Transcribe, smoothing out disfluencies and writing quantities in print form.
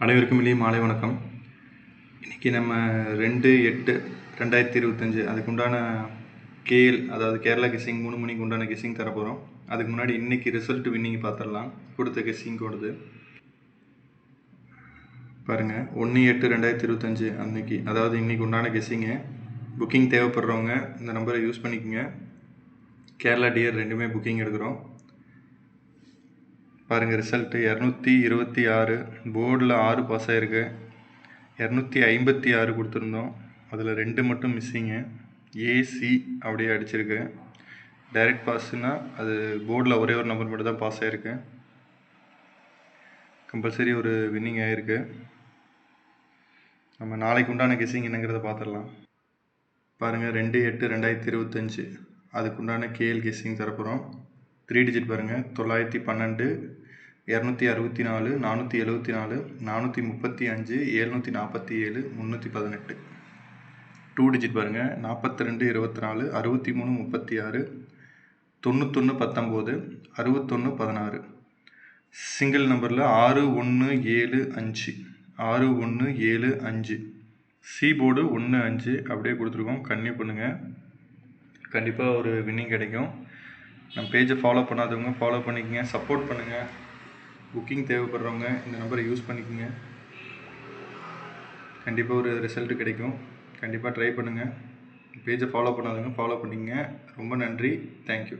அனைவருக்கும் இனிய மாலை வணக்கம். இன்றைக்கி நம்ம 2/8/2025 அதுக்குண்டான கேஎல், அதாவது கேரளா கெஸ்ஸிங் 3 மணிக்கு உண்டான கெஸ்ஸிங் தரப்போகிறோம். அதுக்கு முன்னாடி இன்றைக்கி ரிசல்ட் வின்னிங் பார்த்துடலாம். கொடுத்த கெஸ்ஸிங் கொடுத்து பாருங்கள். 1/8/2025 அன்றைக்கி, அதாவது இன்றைக்கி உண்டான கெஸ்ஸிங்கு. புக்கிங் தேவைப்படுறவங்க இந்த நம்பரை யூஸ் பண்ணிக்கோங்க. கேரளா டியர் ரெண்டுமே புக்கிங் எடுக்கிறோம். பாருங்கள் ரிசல்ட்டு 226. போர்டில் 6 பாஸ் ஆகிருக்கு. 256 கொடுத்துருந்தோம். அதில் 2 மட்டும் மிஸ்ஸிங்கு. ஏசி அப்படியே அடிச்சிருக்கு. டைரக்ட் பாஸ்னால் அது போர்டில் ஒரே ஒரு நம்பர் மட்டும் தான் பாஸ் ஆகிருக்கு. கம்பல்சரி ஒரு வின்னிங் ஆகிருக்கு. நம்ம நாளைக்கு உண்டான கெஸ்ஸிங் என்னங்கிறத பார்த்துடலாம். பாருங்கள் 2/8/2025 அதுக்குண்டான கேஎல் கெஸ்ஸிங் தரப்போகிறோம். 3 டிஜிட் பாருங்கள். 912, 264, 474, 435, 747, 318. 2 டிஜிட் பாருங்கள். 42, 24, 63, 36, 91, 19, 61, 16. சிங்கிள் நம்பரில் 6175, 6175. சி போர்டு 15 அப்படியே கொடுத்துருக்கோம். கன்னியூ பண்ணுங்கள். கண்டிப்பாக ஒரு வின்னிங் கிடைக்கும். நம்ம பேஜை ஃபாலோ பண்ணாதவங்க ஃபாலோ பண்ணிக்கங்க, சப்போர்ட் பண்ணுங்கள். புக்கிங் தேவைப்படுறவங்க இந்த நம்பரை யூஸ் பண்ணிக்கோங்க. கண்டிப்பாக ஒரு ரிசல்ட்டு கிடைக்கும். கண்டிப்பாக ட்ரை பண்ணுங்கள். பேஜை ஃபாலோ பண்ணாதவங்க ஃபாலோ பண்ணிக்கங்க. ரொம்ப நன்றி. தேங்க்யூ.